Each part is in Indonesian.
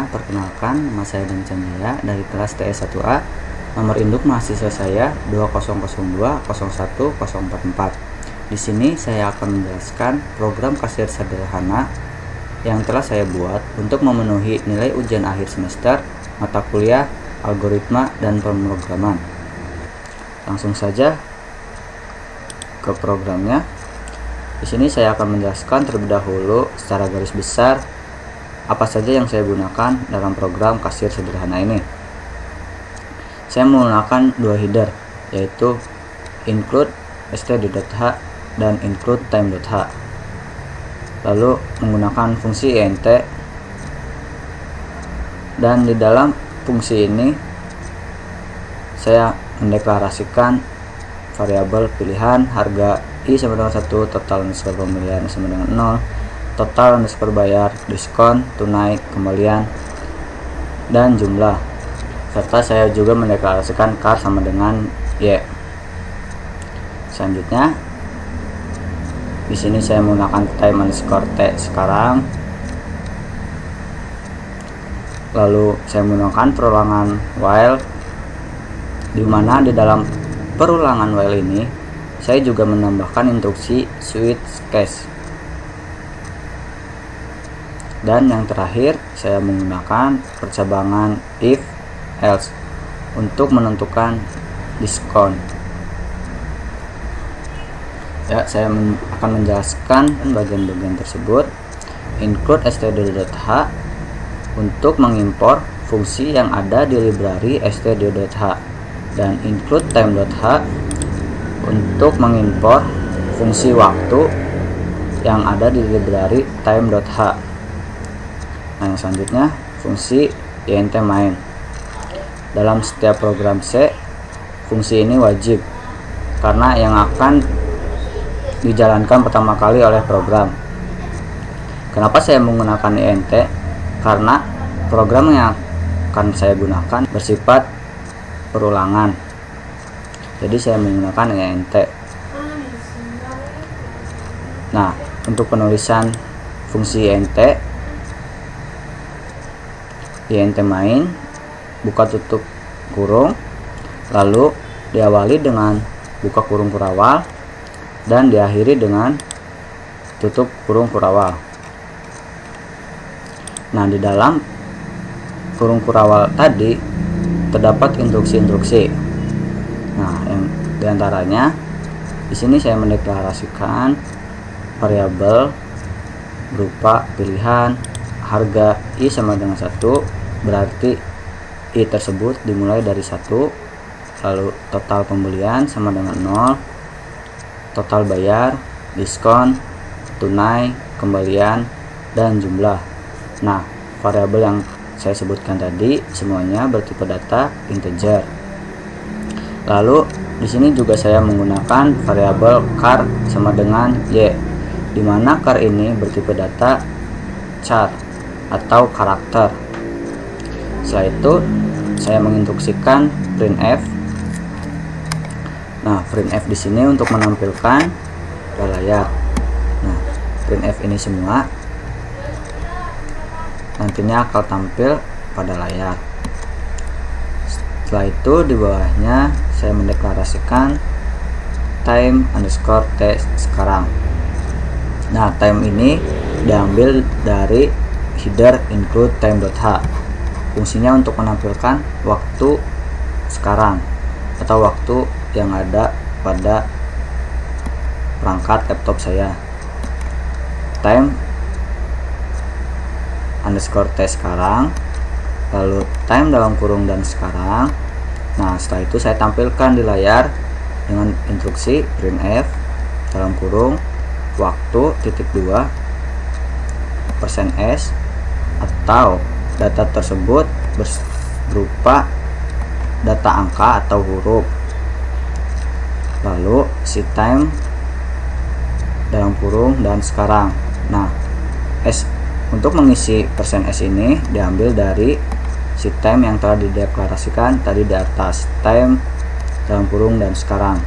perkenalkan, nama saya Dan Chandra dari kelas TS1A. Nomor induk mahasiswa saya 2002010444. Di sini saya akan menjelaskan program kasir sederhana yang telah saya buat untuk memenuhi nilai ujian akhir semester mata kuliah algoritma dan pemrograman. Langsung saja ke programnya. Di sini saya akan menjelaskan terlebih dahulu secara garis besar apa saja yang saya gunakan dalam program kasir sederhana ini. Saya menggunakan dua header, yaitu include std.h dan include time.h. Lalu menggunakan fungsi int, dan di dalam fungsi ini saya mendeklarasikan variabel pilihan harga i sama dengan 1, total underscore pembelian sama dengan 0, total underscore bayar, diskon, tunai, kembalian, dan jumlah. Serta saya juga mendeklarasikan car sama dengan y. Selanjutnya di sini saya menggunakan time underscore t sekarang. Lalu saya menggunakan perulangan while, di mana di dalam perulangan while ini saya juga menambahkan instruksi switch case. Dan yang terakhir saya menggunakan percabangan if else untuk menentukan diskon. Ya, saya akan menjelaskan bagian-bagian tersebut. Include std.h untuk mengimpor fungsi yang ada di library std.h, dan include time.h untuk mengimpor fungsi waktu yang ada di library time.h. Nah, yang selanjutnya fungsi int main. Dalam setiap program C, fungsi ini wajib karena yang akan dijalankan pertama kali oleh program. Kenapa saya menggunakan int? Karena program yang akan saya gunakan bersifat perulangan, jadi saya menggunakan int. Nah, untuk penulisan fungsi int main, buka tutup kurung, lalu diawali dengan buka kurung kurawal dan diakhiri dengan tutup kurung kurawal. Nah, di dalam kurung kurawal tadi terdapat instruksi-instruksi. Nah, yang diantaranya di sini saya mendeklarasikan variabel berupa pilihan harga i sama dengan 1, berarti i tersebut dimulai dari 1, lalu total pembelian sama dengan 0, total bayar, diskon, tunai, kembalian, dan jumlah. Nah, variabel yang saya sebutkan tadi semuanya bertipe data integer. Lalu di sini juga saya menggunakan variabel char sama dengan y, di mana char ini bertipe data char atau karakter. Setelah itu saya menginstruksikan printf. Nah, printf di sini untuk menampilkan pada layar. Nah, printf ini semua nantinya akan tampil pada layar. Setelah itu di bawahnya saya mendeklarasikan time underscore t sekarang. Nah, time ini diambil dari header include time.h. Fungsinya untuk menampilkan waktu sekarang atau waktu yang ada pada perangkat laptop saya. Time underscore t sekarang, lalu time dalam kurung dan sekarang. Nah, setelah itu saya tampilkan di layar dengan instruksi printf dalam kurung waktu titik 2 %s, atau data tersebut berupa data angka atau huruf, lalu si time dalam kurung dan sekarang. Nah, s untuk mengisi %s ini diambil dari si time yang telah dideklarasikan tadi di atas, time dalam kurung dan sekarang.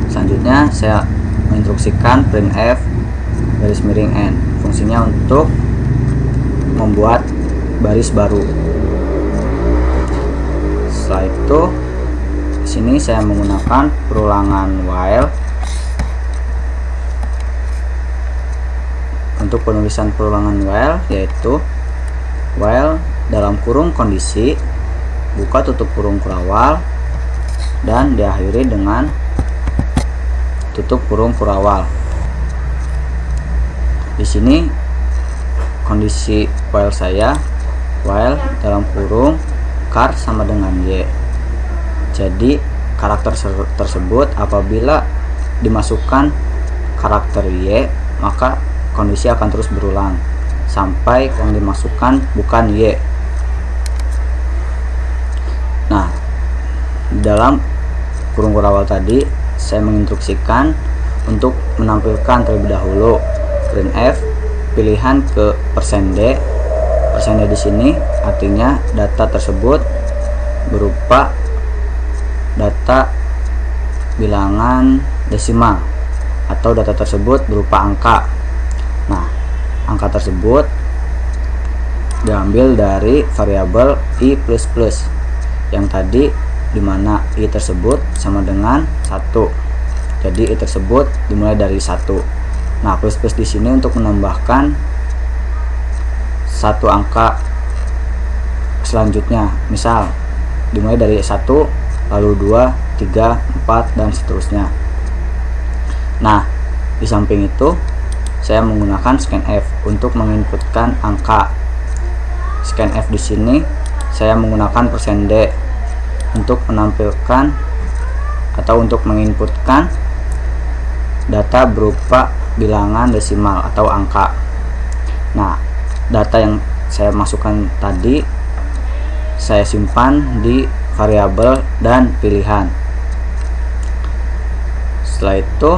Selanjutnya saya menginstruksikan printf garis miring n. Fungsinya untuk membuat baris baru. Setelah itu di sini saya menggunakan perulangan while. Untuk penulisan perulangan while yaitu while dalam kurung kondisi, buka tutup kurung kurawal, dan diakhiri dengan tutup kurung kurawal. Di sini kondisi while saya while dalam kurung char sama dengan y. Jadi karakter tersebut apabila dimasukkan karakter y, maka kondisi akan terus berulang sampai yang dimasukkan bukan y. Nah, dalam kurung kurawal tadi saya menginstruksikan untuk menampilkan terlebih dahulu printf pilihan ke %d. %d di sini artinya data tersebut berupa data bilangan desimal atau data tersebut berupa angka. Nah, angka tersebut diambil dari variabel i++ yang tadi dimana i tersebut sama dengan 1. Jadi i tersebut dimulai dari 1. Nah, plus di sini untuk menambahkan satu angka selanjutnya. Misal dimulai dari 1, lalu 2, 3, 4 dan seterusnya. Nah, di samping itu saya menggunakan scanf untuk menginputkan angka. Scanf di sini saya menggunakan %d untuk menampilkan atau untuk menginputkan data berupa bilangan desimal atau angka. Nah, data yang saya masukkan tadi saya simpan di variabel dan pilihan. Setelah itu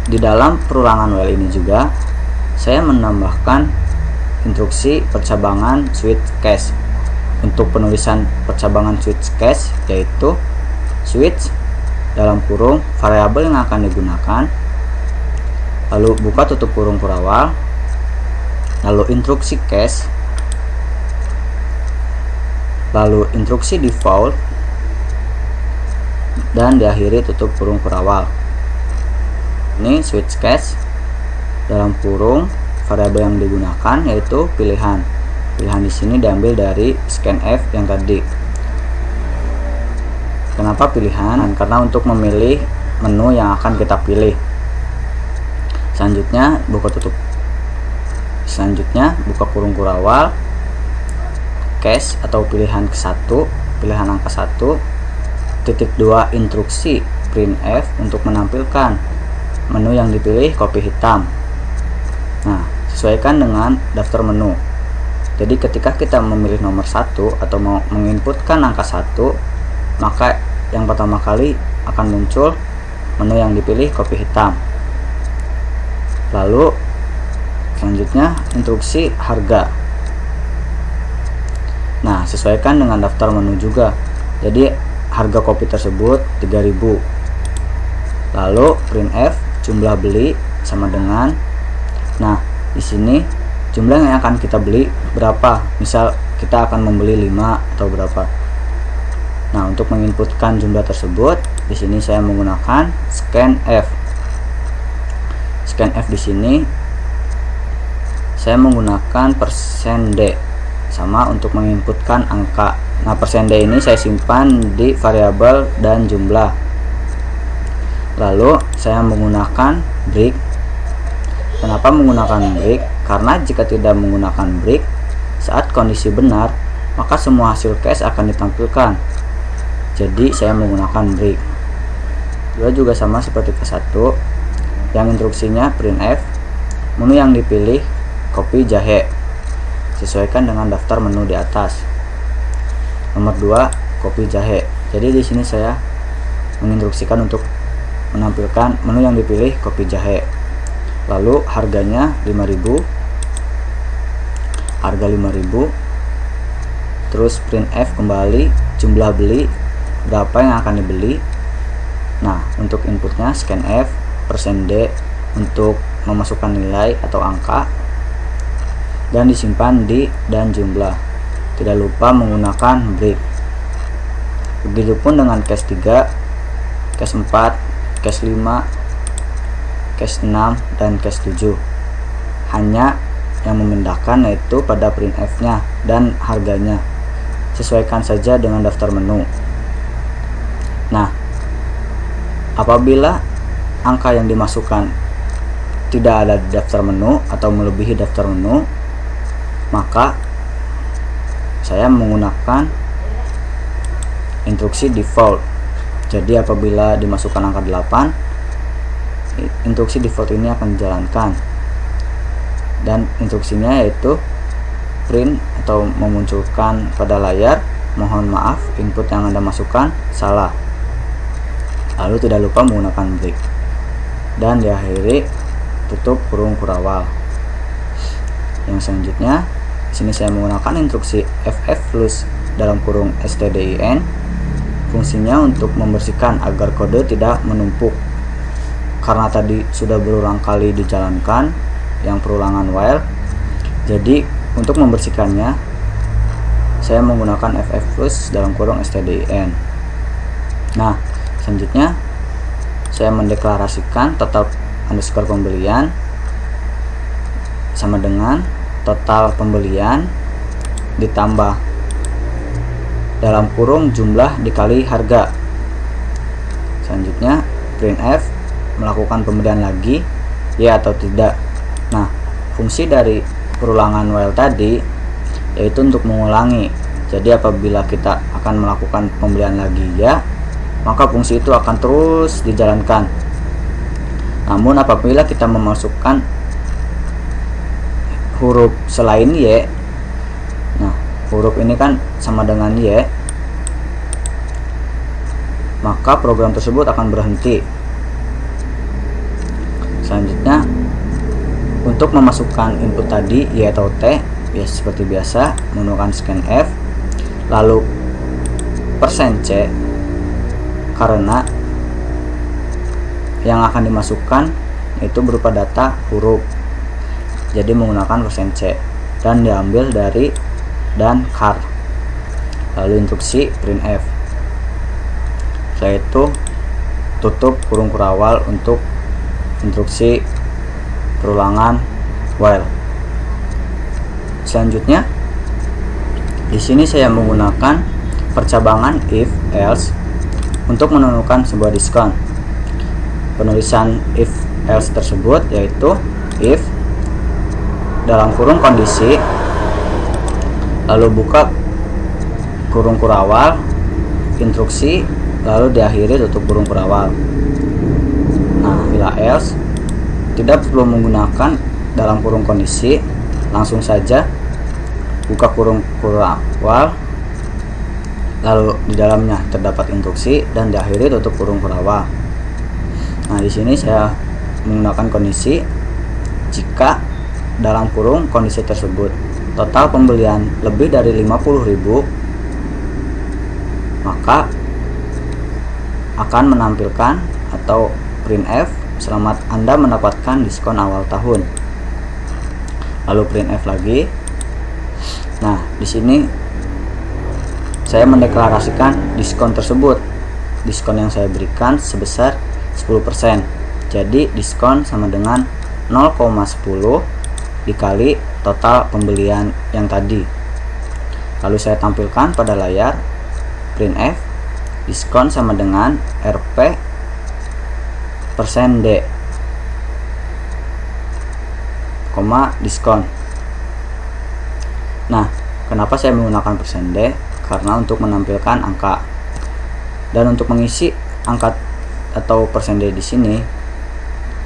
di dalam perulangan while ini juga saya menambahkan instruksi percabangan switch case. Untuk penulisan percabangan switch case yaitu switch dalam kurung variabel yang akan digunakan, lalu buka tutup kurung kurawal, lalu instruksi case, lalu instruksi default, dan diakhiri tutup kurung kurawal. Ini switch case dalam kurung variabel yang digunakan yaitu pilihan. Pilihan di sini diambil dari scanf yang tadi. Kenapa pilihan? Karena untuk memilih menu yang akan kita pilih. Selanjutnya buka kurung kurawal, case atau pilihan ke-1, pilihan angka 1, titik 2 instruksi printf untuk menampilkan menu yang dipilih kopi hitam. Nah, sesuaikan dengan daftar menu. Jadi ketika kita memilih nomor 1 atau mau menginputkan angka 1, maka yang pertama kali akan muncul menu yang dipilih kopi hitam. Lalu selanjutnya instruksi harga. Nah, sesuaikan dengan daftar menu juga. Jadi harga kopi tersebut 3000. Lalu printf jumlah beli sama dengan, nah di sini jumlah yang akan kita beli berapa. Misal kita akan membeli 5 atau berapa. Nah, untuk menginputkan jumlah tersebut di sini saya menggunakan scanf. Scanf di sini saya menggunakan %d sama untuk menginputkan angka. Nah, %d ini saya simpan di variabel dan jumlah. Lalu saya menggunakan break. Kenapa menggunakan break? Karena jika tidak menggunakan break, saat kondisi benar, maka semua hasil case akan ditampilkan. Jadi saya menggunakan break. Dua juga sama seperti ke-1, yang instruksinya printf, menu yang dipilih kopi jahe. Sesuaikan dengan daftar menu di atas. Nomor 2, kopi jahe. Jadi di sini saya menginstruksikan untuk menampilkan menu yang dipilih kopi jahe. Lalu harganya 5000, harga 5000. Terus printf kembali jumlah beli berapa yang akan dibeli. Nah, untuk inputnya scanf %d untuk memasukkan nilai atau angka. dan disimpan di dan jumlah. Tidak lupa menggunakan break. Begitupun dengan case 3, case 4, case 5, case 6, dan case 7. Hanya yang membedakan yaitu pada printf nya dan harganya. Sesuaikan saja dengan daftar menu. Nah, apabila angka yang dimasukkan tidak ada di daftar menu atau melebihi daftar menu, maka saya menggunakan instruksi default. Jadi apabila dimasukkan angka 8, instruksi default ini akan dijalankan, dan instruksinya yaitu print atau memunculkan pada layar, mohon maaf input yang Anda masukkan salah. Lalu tidak lupa menggunakan break, dan diakhiri tutup kurung kurawal. Yang selanjutnya, di sini saya menggunakan instruksi fflush dalam kurung stdin. Fungsinya untuk membersihkan agar kode tidak menumpuk. Karena tadi sudah berulang kali dijalankan yang perulangan while, jadi untuk membersihkannya saya menggunakan fflush dalam kurung stdin. Nah, selanjutnya saya mendeklarasikan total underscore pembelian sama dengan total pembelian ditambah dalam kurung jumlah dikali harga. Selanjutnya printf melakukan pembelian lagi, ya atau tidak. Nah, fungsi dari perulangan while tadi yaitu untuk mengulangi. Jadi apabila kita akan melakukan pembelian lagi ya, maka fungsi itu akan terus dijalankan. Namun apabila kita memasukkan huruf selain y, nah huruf ini kan sama dengan y, maka program tersebut akan berhenti. Selanjutnya, untuk memasukkan input tadi y atau t, ya seperti biasa menggunakan scanf, lalu %c, karena yang akan dimasukkan itu berupa data huruf, jadi menggunakan %c, dan diambil dari dan char. Lalu instruksi printf. Setelah itu tutup kurung kurawal untuk instruksi perulangan while. Selanjutnya, di sini saya menggunakan percabangan if else untuk menentukan sebuah diskon. Penulisan if else tersebut yaitu if dalam kurung kondisi, lalu buka kurung kurawal, instruksi, lalu diakhiri tutup kurung kurawal. Nah, bila else tidak perlu menggunakan dalam kurung kondisi, langsung saja buka kurung kurawal, lalu di dalamnya terdapat instruksi dan diakhiri tutup kurung kurawal. Nah, di sini saya menggunakan kondisi jika dalam kurung kondisi tersebut total pembelian lebih dari 50.000, maka akan menampilkan atau printf selamat Anda mendapatkan diskon awal tahun. Lalu printf lagi. Nah, di sini saya mendeklarasikan diskon tersebut. Diskon yang saya berikan sebesar 10%. Jadi diskon sama dengan 0,10 dikali total pembelian yang tadi. Lalu saya tampilkan pada layar printf diskon sama dengan rp %d, diskon. Nah, kenapa saya menggunakan %d? Karena untuk menampilkan angka, dan untuk mengisi angka atau %d di sini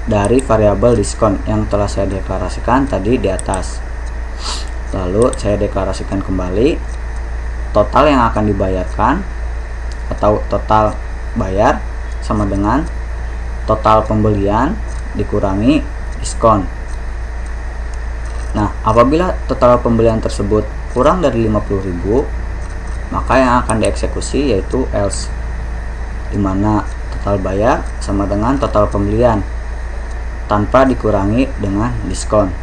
dari variabel diskon yang telah saya deklarasikan tadi di atas. Lalu saya deklarasikan kembali total yang akan dibayarkan atau total bayar sama dengan total pembelian dikurangi diskon. Nah, apabila total pembelian tersebut kurang dari 50.000, maka yang akan dieksekusi yaitu else, dimana total bayar sama dengan total pembelian tanpa dikurangi dengan diskon.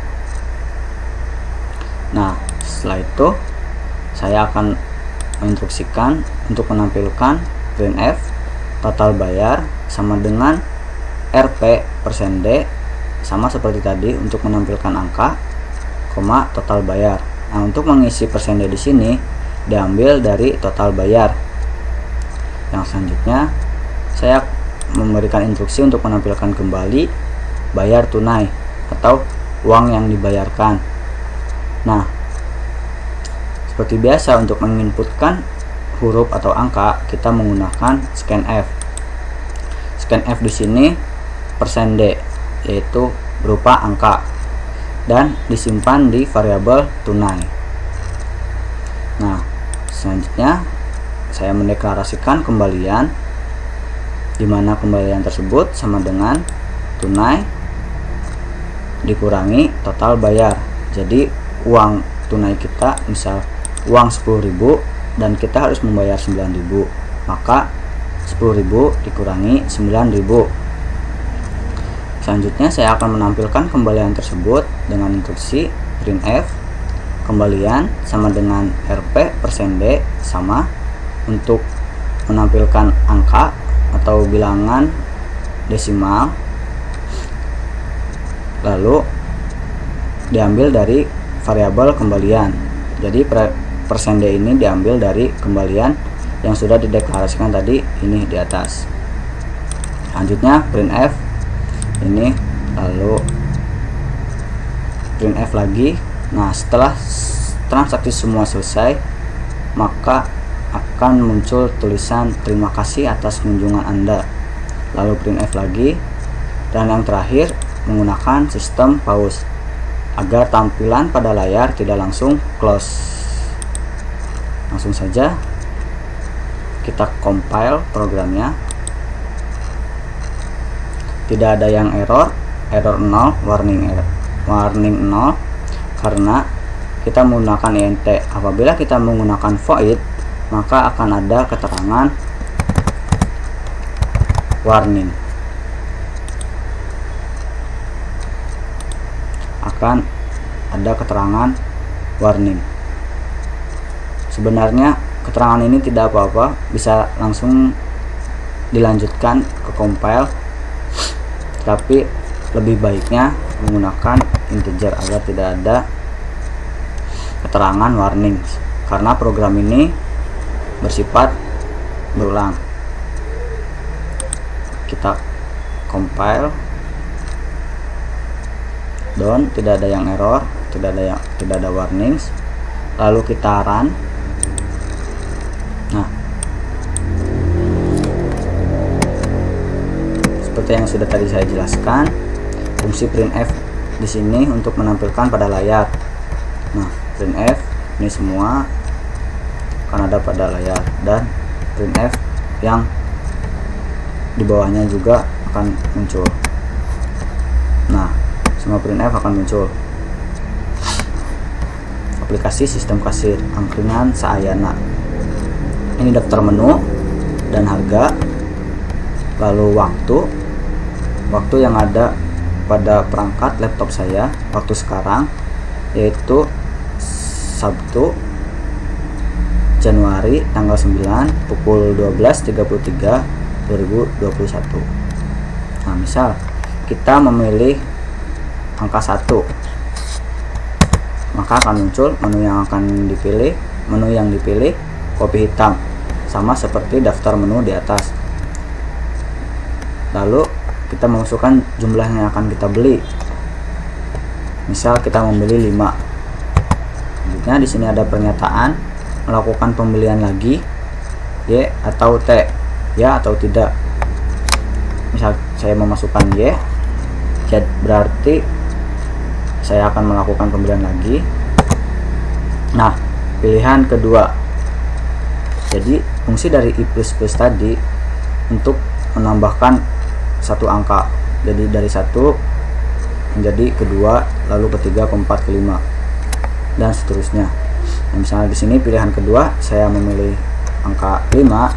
Nah, setelah itu saya akan menginstruksikan untuk menampilkan printf total bayar sama dengan Rp%D, sama seperti tadi untuk menampilkan angka, koma total bayar. Nah, untuk mengisi %D di sini diambil dari total bayar. Yang selanjutnya saya memberikan instruksi untuk menampilkan kembali bayar tunai atau uang yang dibayarkan. Nah, seperti biasa untuk menginputkan huruf atau angka kita menggunakan scanf. Scanf di sini %D, yaitu berupa angka, dan disimpan di variabel tunai. Nah, selanjutnya saya mendeklarasikan kembalian, di mana kembalian tersebut sama dengan tunai dikurangi total bayar. Jadi uang tunai kita misal uang 10.000 dan kita harus membayar 9.000, maka 10.000 dikurangi 9.000. Selanjutnya saya akan menampilkan kembalian tersebut dengan instruksi printf kembalian sama dengan Rp%D, sama untuk menampilkan angka atau bilangan desimal, lalu diambil dari variabel kembalian. Jadi %D ini diambil dari kembalian yang sudah dideklarasikan tadi ini di atas. Selanjutnya printf ini, lalu printf lagi. Nah, setelah transaksi semua selesai, maka akan muncul tulisan terima kasih atas kunjungan Anda, lalu printf lagi, dan yang terakhir menggunakan sistem pause agar tampilan pada layar tidak langsung close. Langsung saja kita compile programnya. Tidak ada yang error 0, warning 0, karena kita menggunakan int. Apabila kita menggunakan void, maka akan ada keterangan warning, Sebenarnya keterangan ini tidak apa-apa, bisa langsung dilanjutkan ke compile, tapi lebih baiknya menggunakan integer agar tidak ada keterangan warning, karena program ini bersifat berulang. Kita compile, done, tidak ada yang error, tidak ada warnings, lalu kita run. Nah, seperti yang sudah tadi saya jelaskan, fungsi printf di sini untuk menampilkan pada layar. Nah, printf ini semua akan ada pada layar, dan printf yang di bawahnya juga akan muncul. Nah, semua printf akan muncul. Aplikasi sistem kasir angkringan Saayana. Ini daftar menu dan harga, lalu waktu yang ada pada perangkat laptop saya waktu sekarang, yaitu Sabtu Januari tanggal 9 pukul 12.33 2021. Nah, misal kita memilih angka 1, maka akan muncul menu yang dipilih kopi hitam, sama seperti daftar menu di atas. Lalu kita memasukkan jumlah yang akan kita beli. Misal kita membeli 5. Selanjutnya di sini ada pernyataan melakukan pembelian lagi, Y atau T, ya atau tidak. Misal saya memasukkan Y, berarti saya akan melakukan pembelian lagi. Nah, pilihan kedua. Jadi fungsi dari i++ tadi untuk menambahkan satu angka, jadi dari 1 menjadi kedua, lalu ketiga, keempat, kelima, dan seterusnya. Nah, misalnya di sini pilihan kedua saya memilih angka 5,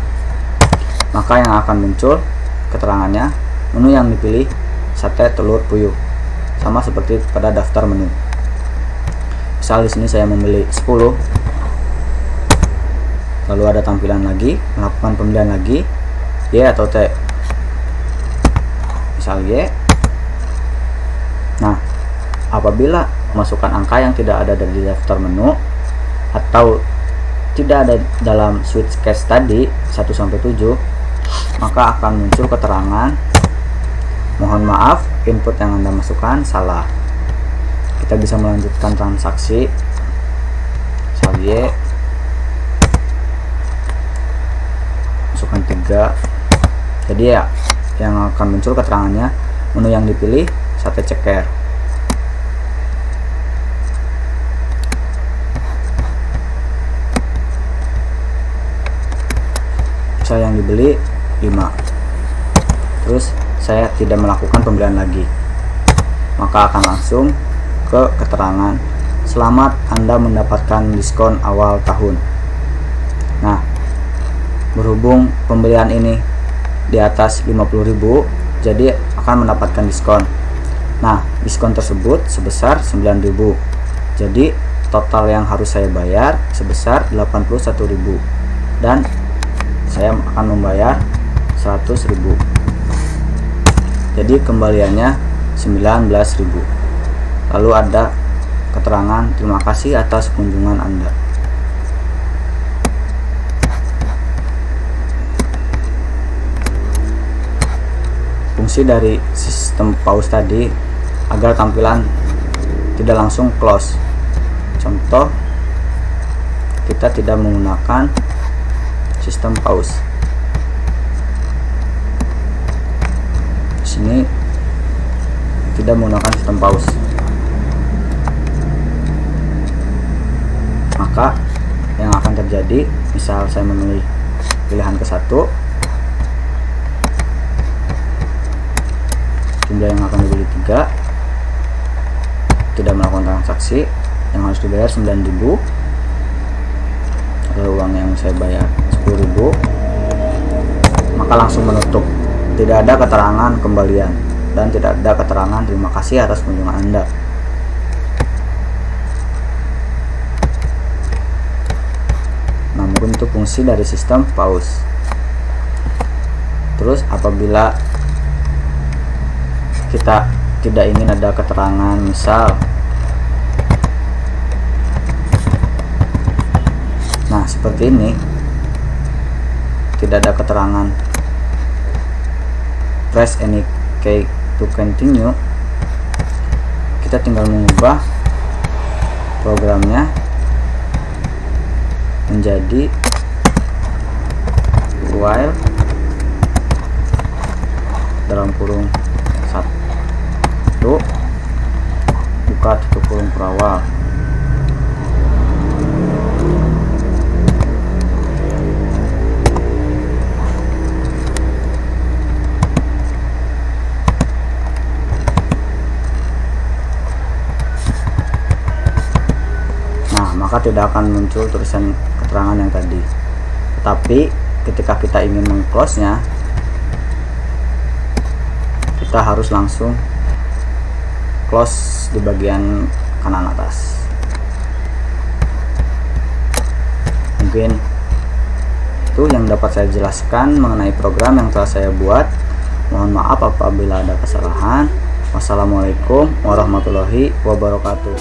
maka yang akan muncul keterangannya menu yang dipilih sate telur puyuh, sama seperti pada daftar menu. Misal di sini saya memilih 10, lalu ada tampilan lagi, melakukan pemilihan lagi, Y atau T. Misal Y. Nah, apabila masukkan angka yang tidak ada di daftar menu atau tidak ada dalam switch case tadi 1 sampai 7, maka akan muncul keterangan, mohon maaf, input yang Anda masukkan salah. Kita bisa melanjutkan transaksi. Misal Y, masukkan 3. Jadi ya, yang akan muncul keterangannya, menu yang dipilil sate ceker. Saya yang dibeli 5, terus saya tidak melakukan pembelian lagi, maka akan langsung ke keterangan, selamat Anda mendapatkan diskon awal tahun. Nah, berhubung pembelian ini di atas 50.000, jadi akan mendapatkan diskon. Nah, diskon tersebut sebesar 9.000, jadi total yang harus saya bayar sebesar 81.000, dan saya akan membayar 100.000. Jadi kembaliannya 19.000. Lalu ada keterangan, terima kasih atas kunjungan Anda. Fungsi dari sistem pause tadi agar tampilan tidak langsung close. Contoh, kita tidak menggunakan sistem pause. Di sini tidak menggunakan sistem pause, maka yang akan terjadi, misal saya memilih pilihan ke-1, jumlah yang akan dibeli 3, tidak melakukan transaksi, yang harus dibayar 9.000, ada uang yang saya bayar 10.000, maka langsung menutup. Tidak ada keterangan kembalian dan tidak ada keterangan terima kasih atas kunjungan Anda. Namun itu fungsi dari sistem pause. Terus apabila kita tidak ingin ada keterangan, misal nah seperti ini, tidak ada keterangan press any key to continue, kita tinggal mengubah programnya menjadi while dalam kurung 1 buka tutup kurung perawal. Maka tidak akan muncul tulisan keterangan yang tadi. Tetapi ketika kita ingin meng-close nya, kita harus langsung close di bagian kanan atas. Mungkin itu yang dapat saya jelaskan mengenai program yang telah saya buat. Mohon maaf apabila ada kesalahan. Wassalamualaikum warahmatullahi wabarakatuh.